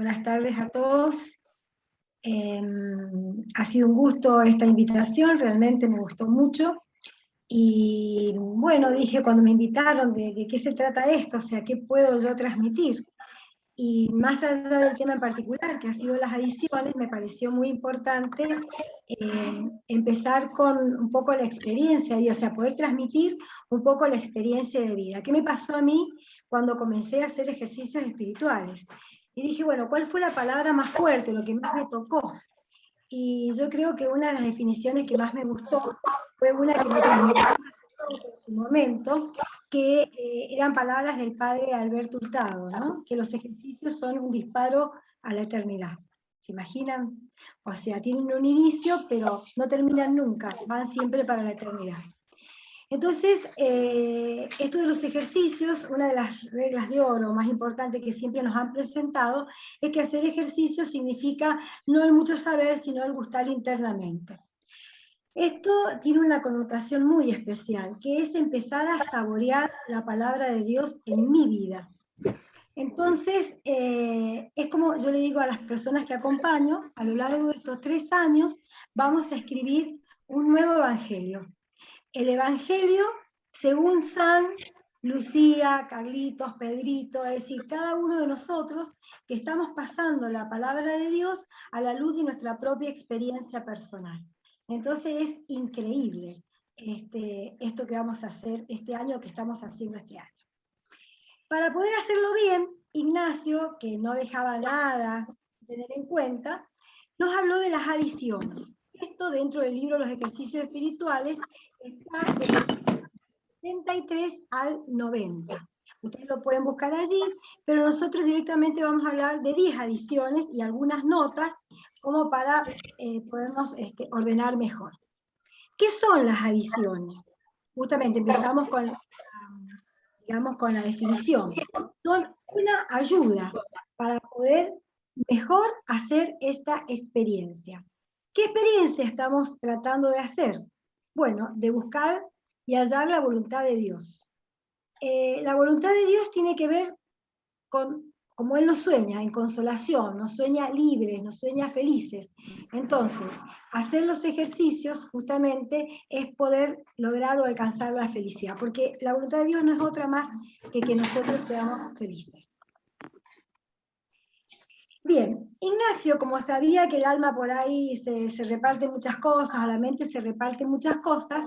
Buenas tardes a todos. Ha sido un gusto esta invitación, realmente me gustó mucho. Y bueno, dije cuando me invitaron de qué se trata esto, o sea, qué puedo yo transmitir. Y más allá del tema en particular, que ha sido las adiciones, me pareció muy importante empezar con un poco la experiencia, o sea, poder transmitir un poco la experiencia de vida. ¿Qué me pasó a mí cuando comencé a hacer ejercicios espirituales? Y dije, bueno, ¿cuál fue la palabra más fuerte, lo que más me tocó? Y yo creo que una de las definiciones que más me gustó fue una que me transmitió en su momento, que eran palabras del padre Alberto Hurtado, ¿no? Que los ejercicios son un disparo a la eternidad. ¿Se imaginan? O sea, tienen un inicio, pero no terminan nunca, van siempre para la eternidad. Entonces, esto de los ejercicios, una de las reglas de oro más importantes que siempre nos han presentado, es que hacer ejercicio significa no el mucho saber, sino el gustar internamente. Esto tiene una connotación muy especial, que es empezar a saborear la palabra de Dios en mi vida. Entonces, es como yo le digo a las personas que acompaño, a lo largo de estos 3 años, vamos a escribir un nuevo evangelio. El evangelio según San Lucía, Carlitos, Pedrito, es decir, cada uno de nosotros que estamos pasando la palabra de Dios a la luz de nuestra propia experiencia personal. Entonces es increíble esto que vamos a hacer este año, que estamos haciendo este año. Para poder hacerlo bien, Ignacio, que no dejaba nada de tener en cuenta, nos habló de las adiciones. Esto dentro del libro Los ejercicios espirituales está del 73 al 90. Ustedes lo pueden buscar allí, pero nosotros directamente vamos a hablar de 10 adiciones y algunas notas como para podernos ordenar mejor. ¿Qué son las adiciones? Justamente empezamos con, digamos, con la definición. Son una ayuda para poder mejor hacer esta experiencia. ¿Qué experiencia estamos tratando de hacer? Bueno, de buscar y hallar la voluntad de Dios. La voluntad de Dios tiene que ver con, como Él nos sueña, en consolación, nos sueña libres, nos sueña felices. Entonces, hacer los ejercicios justamente es poder lograr o alcanzar la felicidad, porque la voluntad de Dios no es otra más que nosotros seamos felices. Bien, Ignacio, como sabía que el alma por ahí se reparte muchas cosas, a la mente se reparte muchas cosas,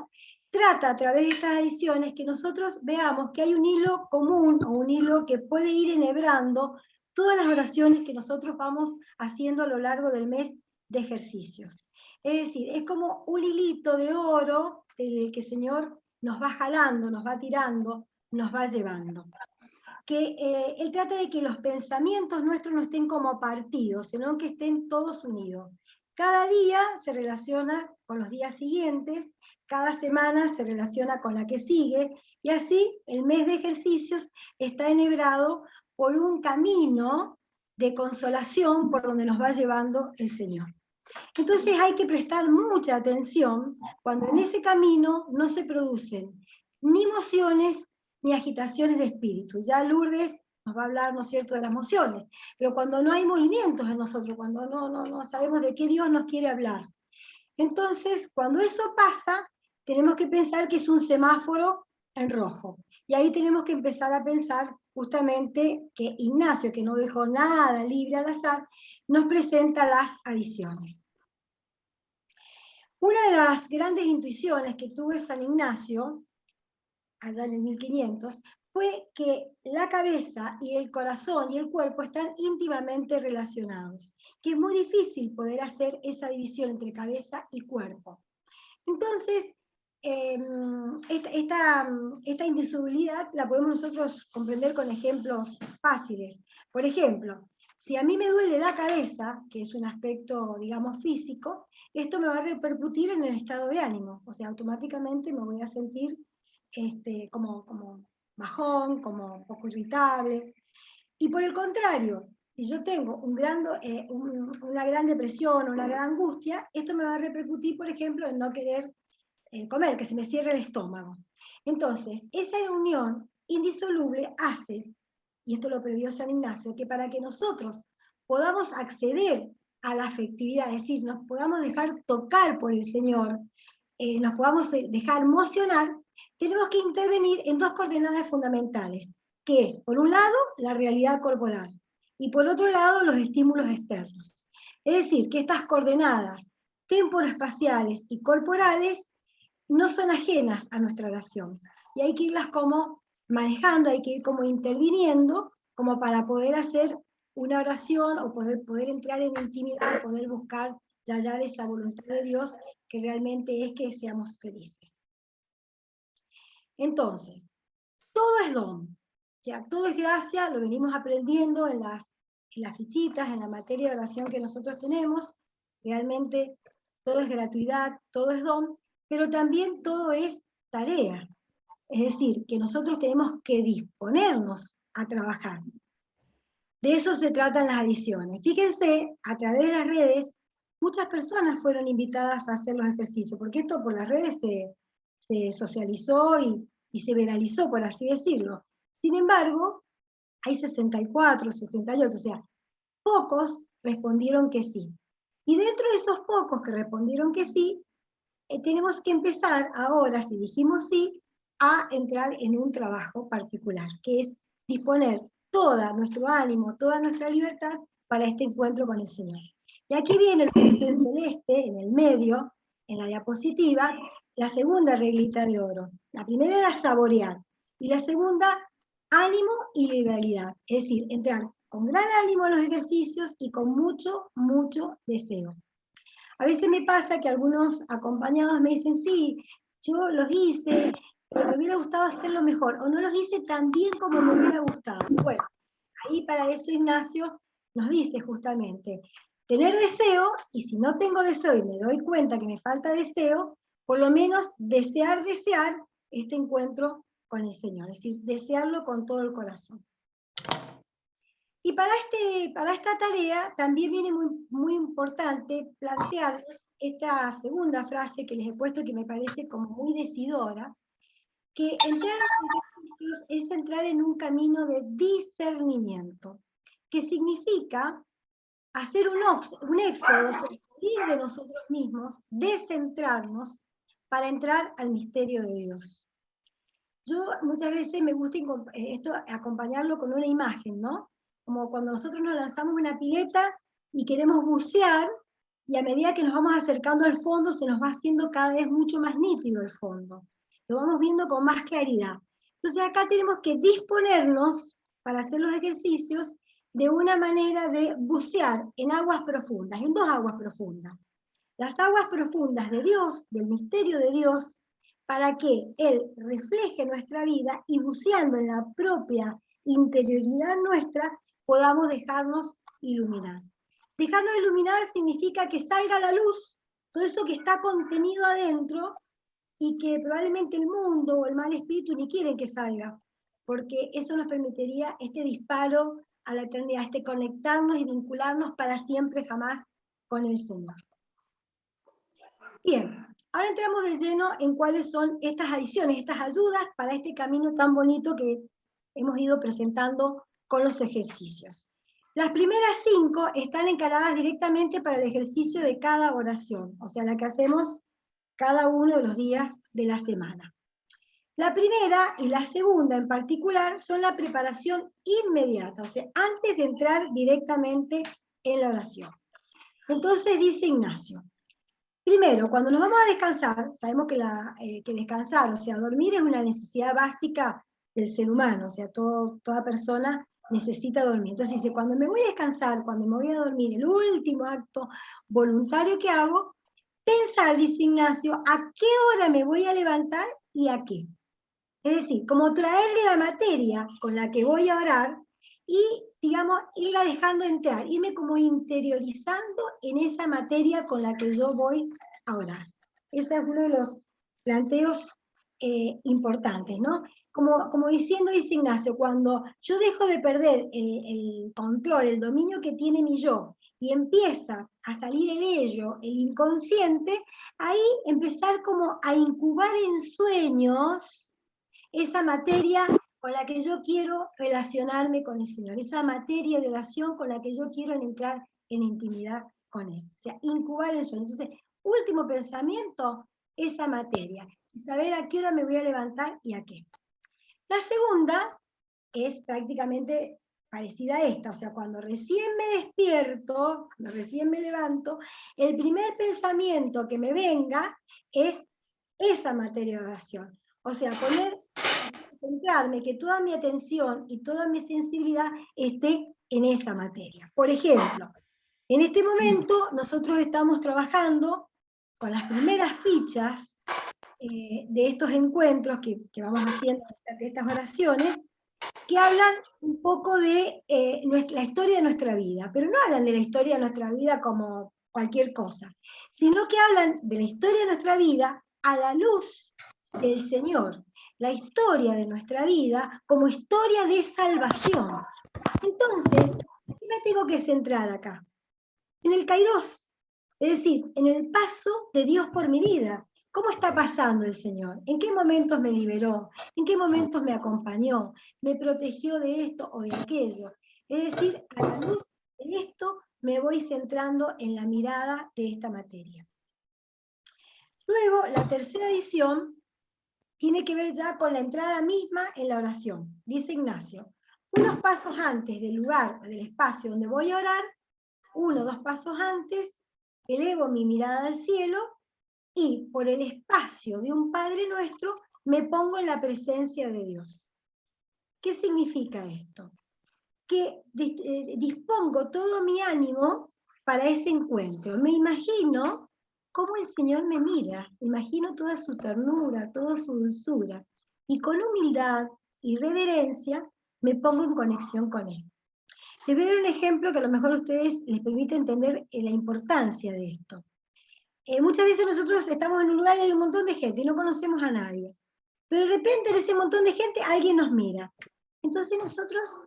trata a través de estas ediciones que nosotros veamos que hay un hilo común o un hilo que puede ir enhebrando todas las oraciones que nosotros vamos haciendo a lo largo del mes de ejercicios. Es decir, es como un hilito de oro que el Señor nos va jalando, nos va tirando, nos va llevando. Que Él trata de que los pensamientos nuestros no estén como partidos, sino que estén todos unidos. Cada día se relaciona con los días siguientes, cada semana se relaciona con la que sigue, y así el mes de ejercicios está enhebrado por un camino de consolación por donde nos va llevando el Señor. Entonces hay que prestar mucha atención cuando en ese camino no se producen ni emociones ni agitaciones de espíritu. Ya Lourdes nos va a hablar, ¿no es cierto?, de las emociones, pero cuando no hay movimientos en nosotros, cuando no sabemos de qué Dios nos quiere hablar. Entonces, cuando eso pasa, tenemos que pensar que es un semáforo en rojo. Y ahí tenemos que empezar a pensar justamente que Ignacio, que no dejó nada libre al azar, nos presenta las adiciones. Una de las grandes intuiciones que tuve San Ignacio, allá en el 1500, fue que la cabeza y el corazón y el cuerpo están íntimamente relacionados, que es muy difícil poder hacer esa división entre cabeza y cuerpo. Entonces, esta indisolubilidad la podemos nosotros comprender con ejemplos fáciles. Por ejemplo, si a mí me duele la cabeza, que es un aspecto, digamos, físico, esto me va a repercutir en el estado de ánimo, o sea, automáticamente me voy a sentir como bajón, como un poco irritable. Y por el contrario, si yo tengo una gran depresión, una gran angustia, esto me va a repercutir, por ejemplo, en no querer comer, que se me cierre el estómago. Entonces, esa unión indisoluble hace, y esto lo previó San Ignacio, que para que nosotros podamos acceder a la afectividad, es decir, nos podamos dejar tocar por el Señor, nos podamos dejar emocionar, tenemos que intervenir en dos coordenadas fundamentales, que es, por un lado, la realidad corporal, y por otro lado, los estímulos externos. Es decir, que estas coordenadas temporoespaciales y corporales no son ajenas a nuestra oración, y hay que irlas como manejando, hay que ir como interviniendo, como para poder hacer una oración, o poder entrar en intimidad, poder buscar y hallar esa voluntad de Dios, que realmente es que seamos felices. Entonces, todo es don, o sea, todo es gracia, lo venimos aprendiendo en las fichitas, en la materia de oración que nosotros tenemos, realmente todo es gratuidad, todo es don, pero también todo es tarea, es decir, que nosotros tenemos que disponernos a trabajar. De eso se tratan las adiciones. Fíjense, a través de las redes, muchas personas fueron invitadas a hacer los ejercicios, porque esto por las redes se socializó y se viralizó, por así decirlo. Sin embargo, hay 64, 68, o sea, pocos respondieron que sí. Y dentro de esos pocos que respondieron que sí, tenemos que empezar ahora, si dijimos sí, a entrar en un trabajo particular, que es disponer todo nuestro ánimo, toda nuestra libertad para este encuentro con el Señor. Y aquí viene el papel celeste, en el medio, en la diapositiva, la segunda reglita de oro. La primera era saborear, y la segunda, ánimo y liberalidad. Es decir, entrar con gran ánimo en los ejercicios y con mucho, mucho deseo. A veces me pasa que algunos acompañados me dicen, sí, yo los hice, pero me hubiera gustado hacerlo mejor, o no los hice tan bien como me hubiera gustado. Bueno, ahí para eso Ignacio nos dice justamente, tener deseo, y si no tengo deseo y me doy cuenta que me falta deseo, por lo menos desear este encuentro con el Señor, es decir, desearlo con todo el corazón. Y para esta tarea también viene muy importante plantearles esta segunda frase que les he puesto, que me parece como muy decidora, que entrar en los ejercicios es entrar en un camino de discernimiento, que significa hacer un éxodo, salir de nosotros mismos, descentrarnos para entrar al misterio de Dios. Yo muchas veces me gusta esto acompañarlo con una imagen, ¿no? Como cuando nosotros nos lanzamos una pileta y queremos bucear, y a medida que nos vamos acercando al fondo se nos va haciendo cada vez mucho más nítido el fondo. Lo vamos viendo con más claridad. Entonces acá tenemos que disponernos para hacer los ejercicios de una manera de bucear en aguas profundas, en dos aguas profundas. Las aguas profundas de Dios, del misterio de Dios, para que Él refleje nuestra vida y buceando en la propia interioridad nuestra, podamos dejarnos iluminar. Dejarnos iluminar significa que salga la luz, todo eso que está contenido adentro y que probablemente el mundo o el mal espíritu ni quieren que salga, porque eso nos permitiría este disparo a la eternidad, este conectarnos y vincularnos para siempre jamás con el Señor. Bien, ahora entramos de lleno en cuáles son estas adiciones, estas ayudas para este camino tan bonito que hemos ido presentando con los ejercicios. Las primeras 5 están encaradas directamente para el ejercicio de cada oración, o sea, la que hacemos cada uno de los días de la semana. La primera y la segunda en particular son la preparación inmediata, o sea, antes de entrar directamente en la oración. Entonces dice Ignacio, primero, cuando nos vamos a descansar, sabemos que descansar, o sea, dormir es una necesidad básica del ser humano, o sea, toda persona necesita dormir. Entonces dice, cuando me voy a descansar, cuando me voy a dormir, el último acto voluntario que hago, pensar, dice Ignacio, a qué hora me voy a levantar y a qué. Es decir, como traerle la materia con la que voy a orar y, digamos, irla dejando entrar, irme como interiorizando en esa materia con la que yo voy a orar. Ese es uno de los planteos importantes, ¿no? Como diciendo, dice Ignacio, cuando yo dejo de perder el control, el dominio que tiene mi yo, y empieza a salir el ello, el inconsciente, ahí empezar como a incubar en sueños esa materia con la que yo quiero relacionarme con el Señor, esa materia de oración con la que yo quiero entrar en intimidad con Él. O sea, incubar el sueño. Entonces, último pensamiento, esa materia. Y saber a qué hora me voy a levantar y a qué. La segunda es prácticamente parecida a esta, o sea, cuando recién me despierto, cuando recién me levanto, el primer pensamiento que me venga es esa materia de oración. O sea, concentrarme, que toda mi atención y toda mi sensibilidad esté en esa materia. Por ejemplo, en este momento nosotros estamos trabajando con las primeras fichas de estos encuentros que vamos haciendo, de estas oraciones, que hablan un poco de la historia de nuestra vida, pero no hablan de la historia de nuestra vida como cualquier cosa, sino que hablan de la historia de nuestra vida a la luz del Señor, la historia de nuestra vida como historia de salvación. Entonces, ¿qué me tengo que centrar acá? En el Kairos, es decir, en el paso de Dios por mi vida. ¿Cómo está pasando el Señor? ¿En qué momentos me liberó? ¿En qué momentos me acompañó? ¿Me protegió de esto o de aquello? Es decir, a la luz de esto me voy centrando en la mirada de esta materia. Luego, la tercera edición tiene que ver ya con la entrada misma en la oración. Dice Ignacio, unos pasos antes del lugar, del espacio donde voy a orar, 1 o 2 pasos antes, elevo mi mirada al cielo y por el espacio de un Padre Nuestro me pongo en la presencia de Dios. ¿Qué significa esto? Que dispongo todo mi ánimo para ese encuentro. Me imagino cómo el Señor me mira, imagino toda su ternura, toda su dulzura, y con humildad y reverencia me pongo en conexión con Él. Les voy a dar un ejemplo que a lo mejor a ustedes les permite entender la importancia de esto. Muchas veces nosotros estamos en un lugar y hay un montón de gente y no conocemos a nadie. Pero de repente en ese montón de gente alguien nos mira. Entonces nosotros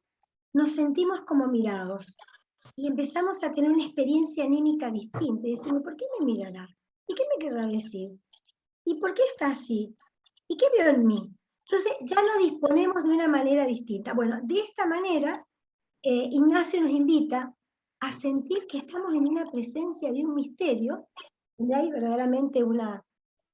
nos sentimos como mirados y empezamos a tener una experiencia anímica distinta. Y decimos, ¿por qué me mirará? ¿Y qué me querrá decir? ¿Y por qué está así? ¿Y qué veo en mí? Entonces ya nos disponemos de una manera distinta. Bueno, de esta manera Ignacio nos invita a sentir que estamos en una presencia de un misterio, donde hay verdaderamente una,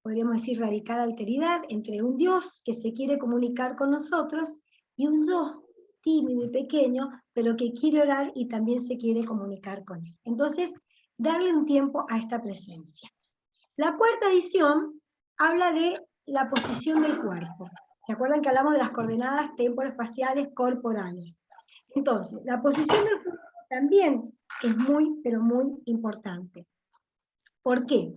podríamos decir, radical alteridad entre un Dios que se quiere comunicar con nosotros y un yo tímido y pequeño, pero que quiere orar y también se quiere comunicar con él. Entonces, darle un tiempo a esta presencia. La cuarta edición habla de la posición del cuerpo. ¿Se acuerdan que hablamos de las coordenadas temporoespaciales corporales? Entonces, la posición del cuerpo también es muy, pero muy importante. ¿Por qué?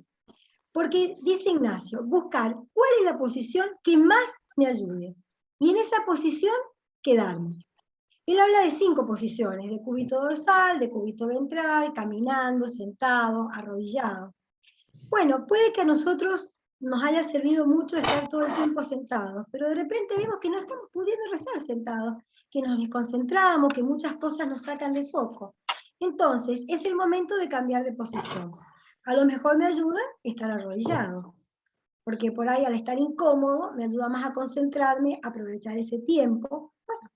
Porque dice Ignacio, buscar cuál es la posición que más me ayude. Y en esa posición, quedarme. Él habla de 5 posiciones, de cúbito dorsal, de cúbito ventral, caminando, sentado, arrodillado. Bueno, puede que a nosotros nos haya servido mucho estar todo el tiempo sentados, pero de repente vemos que no estamos pudiendo rezar sentados, que nos desconcentramos, que muchas cosas nos sacan de foco. Entonces, es el momento de cambiar de posición. A lo mejor me ayuda estar arrodillado, porque por ahí al estar incómodo me ayuda más a concentrarme, a aprovechar ese tiempo. Bueno,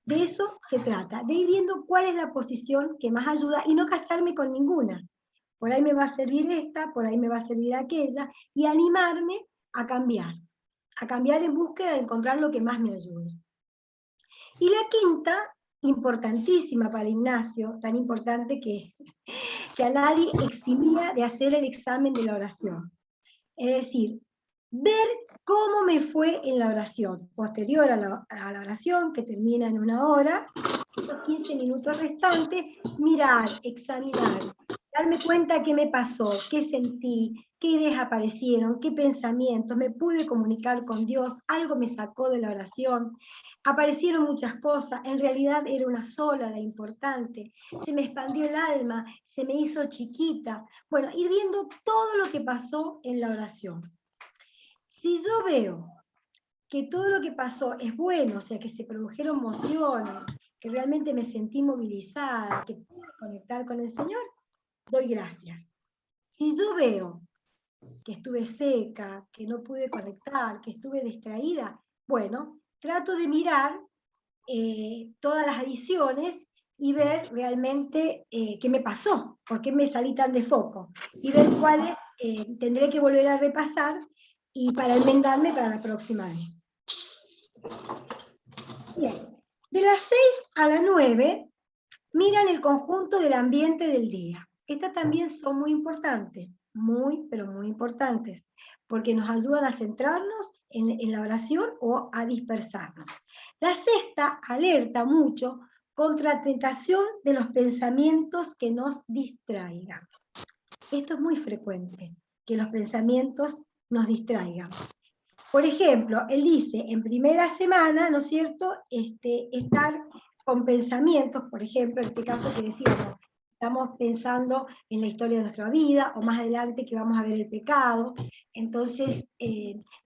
de eso se trata, de ir viendo cuál es la posición que más ayuda y no casarme con ninguna. Por ahí me va a servir esta, por ahí me va a servir aquella, y animarme a cambiar en búsqueda de encontrar lo que más me ayude. Y la quinta, importantísima para Ignacio, tan importante que a nadie eximía de hacer el examen de la oración. Es decir, ver cómo me fue en la oración, posterior a la oración, que termina en 1 hora, esos 15 minutos restantes, mirar, examinar, darme cuenta qué me pasó, qué sentí, qué ideas aparecieron, qué pensamientos, me pude comunicar con Dios, algo me sacó de la oración, aparecieron muchas cosas, en realidad era una sola la importante, se me expandió el alma, se me hizo chiquita. Bueno, ir viendo todo lo que pasó en la oración. Si yo veo que todo lo que pasó es bueno, o sea, que se produjeron emociones, que realmente me sentí movilizada, que pude conectar con el Señor, doy gracias. Si yo veo que estuve seca, que no pude conectar, que estuve distraída, bueno, trato de mirar todas las adiciones y ver realmente qué me pasó, por qué me salí tan de foco, y ver cuáles tendré que volver a repasar y para enmendarme para la próxima vez. Bien, de las 6 a las 9, miran el conjunto del ambiente del día. Estas también son muy importantes, muy, pero muy importantes, porque nos ayudan a centrarnos en la oración o a dispersarnos. La sexta alerta mucho contra la tentación de los pensamientos que nos distraigan. Esto es muy frecuente, que los pensamientos nos distraigan. Por ejemplo, él dice, en primera semana, ¿no es cierto?, estar con pensamientos, por ejemplo, en este caso que decíamos, estamos pensando en la historia de nuestra vida, o más adelante que vamos a ver el pecado, entonces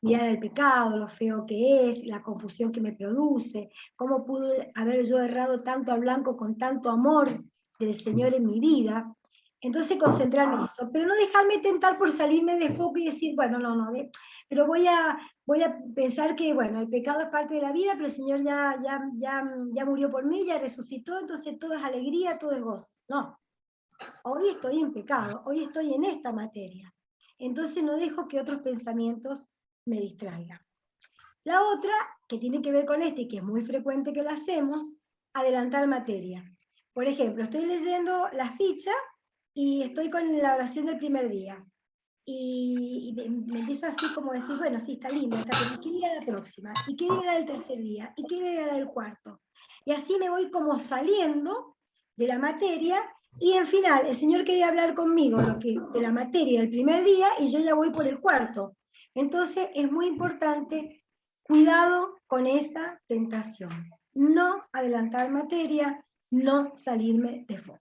mirar el pecado, lo feo que es, la confusión que me produce, cómo pude haber yo errado tanto al blanco con tanto amor del Señor en mi vida. Entonces concentrarme en eso, pero no dejarme tentar por salirme de foco y decir, bueno, no, pero voy a pensar que, bueno, el pecado es parte de la vida, pero el Señor ya murió por mí, ya resucitó, entonces todo es alegría, todo es gozo. No, hoy estoy en pecado, hoy estoy en esta materia. Entonces no dejo que otros pensamientos me distraigan. La otra, que tiene que ver con este y que es muy frecuente que la hacemos, adelantar materia. Por ejemplo, estoy leyendo la ficha y estoy con la oración del primer día. Y me empiezo así como a decir, bueno, sí, está linda, ¿y qué día era la próxima? ¿Y qué día era el tercer día? ¿Y qué día era el cuarto? Y así me voy como saliendo de la materia, y en final el Señor quería hablar conmigo de la materia del primer día, y yo ya voy por el cuarto. Entonces es muy importante, cuidado con esta tentación. No adelantar materia, no salirme de foco.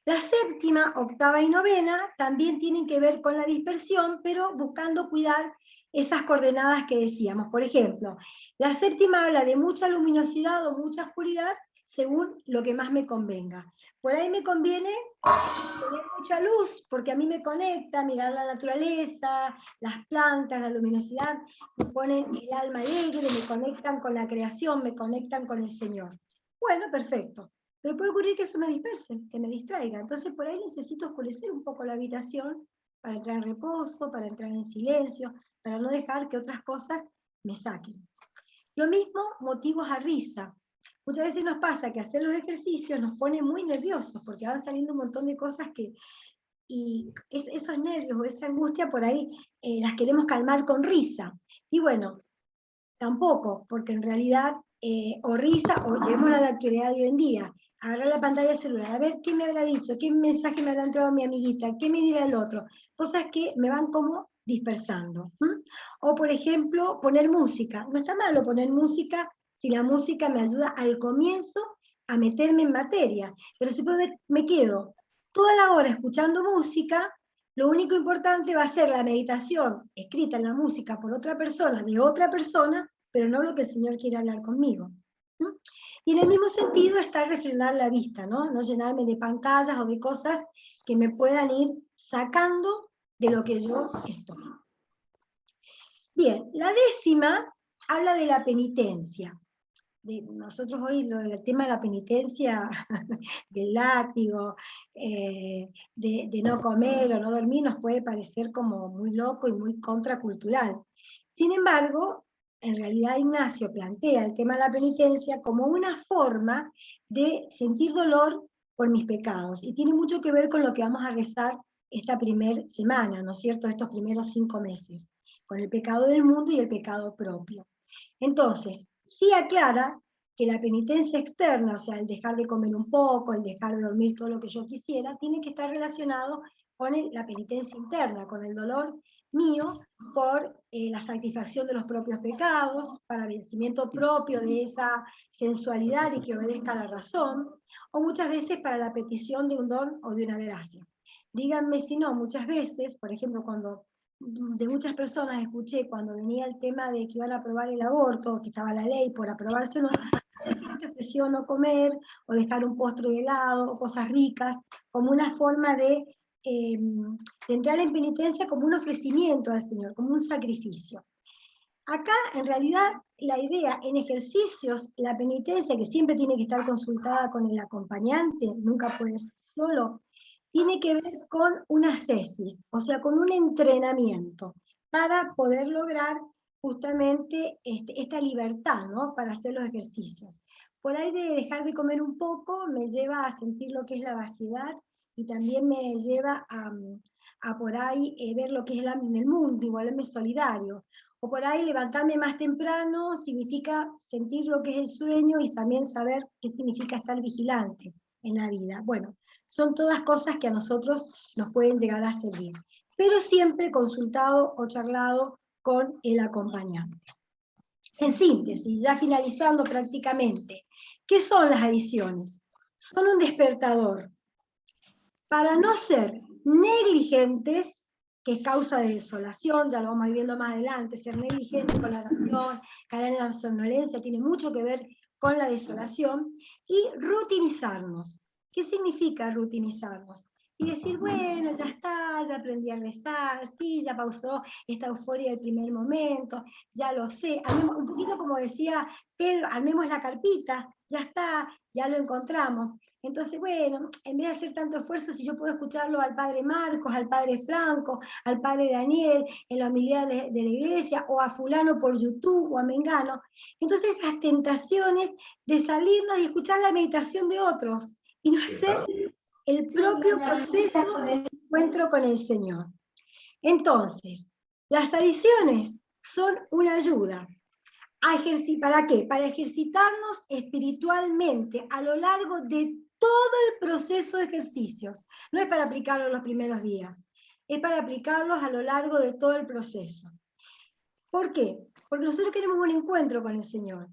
La séptima, octava y novena también tienen que ver con la dispersión, pero buscando cuidar esas coordenadas que decíamos. Por ejemplo, la séptima habla de mucha luminosidad o mucha oscuridad según lo que más me convenga. Por ahí me conviene tener mucha luz, porque a mí me conecta mirar la naturaleza, las plantas, la luminosidad, me ponen el alma alegre, me conectan con la creación, me conectan con el Señor. Bueno, perfecto. Pero puede ocurrir que eso me disperse, que me distraiga. Entonces por ahí necesito oscurecer un poco la habitación para entrar en reposo, para entrar en silencio, para no dejar que otras cosas me saquen. Lo mismo, motivos a risa. Muchas veces nos pasa que hacer los ejercicios nos pone muy nerviosos porque van saliendo un montón de cosas y esos nervios o esa angustia por ahí las queremos calmar con risa. Y bueno, tampoco, porque en realidad o risa o llevemos a la actualidad de hoy en día, agarrar la pantalla del celular, a ver qué me habrá dicho, qué mensaje me habrá entrado mi amiguita, qué me dirá el otro, cosas que me van como dispersando. O por ejemplo, poner música. No está malo poner música si la música me ayuda al comienzo a meterme en materia, pero si me quedo toda la hora escuchando música, lo único importante va a ser la meditación escrita en la música por otra persona, de otra persona, pero no lo que el Señor quiere hablar conmigo. ¿No? Y en el mismo sentido está refrenar la vista, ¿no? No llenarme de pantallas o de cosas que me puedan ir sacando de lo que yo estoy. Bien, la décima habla de la penitencia. Nosotros hoy el tema de la penitencia, del látigo, de no comer o no dormir, nos puede parecer como muy loco y muy contracultural. Sin embargo, en realidad Ignacio plantea el tema de la penitencia como una forma de sentir dolor por mis pecados, y tiene mucho que ver con lo que vamos a rezar esta primera semana, ¿no es cierto?, estos primeros 5 meses, con el pecado del mundo y el pecado propio. Entonces, sí aclara que la penitencia externa, o sea, el dejar de comer un poco, el dejar de dormir todo lo que yo quisiera, tiene que estar relacionado con la penitencia interna, con el dolor mío por la satisfacción de los propios pecados, para vencimiento propio de esa sensualidad y que obedezca a la razón, o muchas veces para la petición de un don o de una gracia. Díganme si no, muchas veces, por ejemplo, cuando de muchas personas escuché cuando venía el tema de que iban a aprobar el aborto, que estaba la ley por aprobarse o no, mucha gente ofreció no comer o dejar un postre de helado o cosas ricas como una forma de entrar en penitencia, como un ofrecimiento al Señor, como un sacrificio. Acá, en realidad, la idea en ejercicios, la penitencia, que siempre tiene que estar consultada con el acompañante, nunca puede ser solo, tiene que ver con una ascesis, o sea, con un entrenamiento, para poder lograr justamente esta libertad, ¿no? Para hacer los ejercicios. Por ahí de dejar de comer un poco me lleva a sentir lo que es la vaciedad y también me lleva a por ahí ver lo que es el mundo, igualarme solidario. O por ahí levantarme más temprano significa sentir lo que es el sueño y también saber qué significa estar vigilante en la vida. Bueno, son todas cosas que a nosotros nos pueden llegar a servir, pero siempre consultado o charlado con el acompañante. En síntesis, ya finalizando prácticamente, ¿qué son las adiciones? Son un despertador para no ser negligentes, que es causa de desolación, ya lo vamos a ir viendo más adelante, ser negligente con la oración, caer en la somnolencia, tiene mucho que ver con la desolación, y rutinizarnos. ¿Qué significa rutinizarnos? Y decir, bueno, ya está, ya aprendí a rezar, sí, ya pausó esta euforia del primer momento, ya lo sé, armemos, un poquito como decía Pedro, armemos la carpita, ya está, ya lo encontramos. Entonces, bueno, en vez de hacer tanto esfuerzo, si yo puedo escucharlo al padre Marcos, al padre Franco, al padre Daniel, en la homilía de la iglesia, o a fulano por YouTube, o a Mengano. Entonces, esas tentaciones de salirnos y escuchar la meditación de otros, y no hacer el propio proceso de encuentro con el Señor. Entonces, las adiciones son una ayuda. ¿Para qué? Para ejercitarnos espiritualmente a lo largo de todo el proceso de ejercicios. No es para aplicarlos los primeros días, es para aplicarlos a lo largo de todo el proceso. ¿Por qué? Porque nosotros queremos un encuentro con el Señor.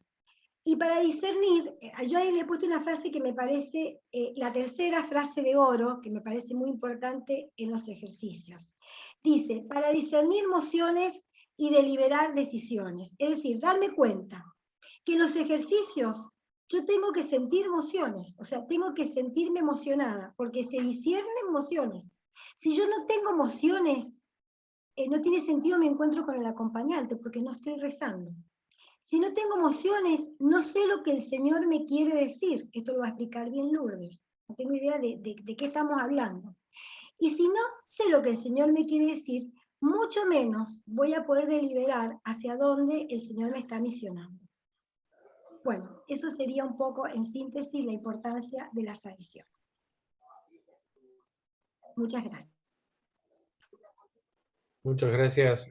Y para discernir, yo ahí le he puesto una frase que me parece, la tercera frase de oro, que me parece muy importante en los ejercicios. Dice, para discernir emociones y deliberar decisiones. Es decir, darme cuenta que en los ejercicios yo tengo que sentir emociones, o sea, tengo que sentirme emocionada, porque se disciernen emociones. Si yo no tengo emociones, no tiene sentido mi encuentro con el acompañante, porque no estoy rezando. Si no tengo emociones, no sé lo que el Señor me quiere decir. Esto lo va a explicar bien Lourdes. No tengo idea de qué estamos hablando. Y si no sé lo que el Señor me quiere decir, mucho menos voy a poder deliberar hacia dónde el Señor me está misionando. Bueno, eso sería un poco, en síntesis, la importancia de las adiciones. Muchas gracias. Muchas gracias,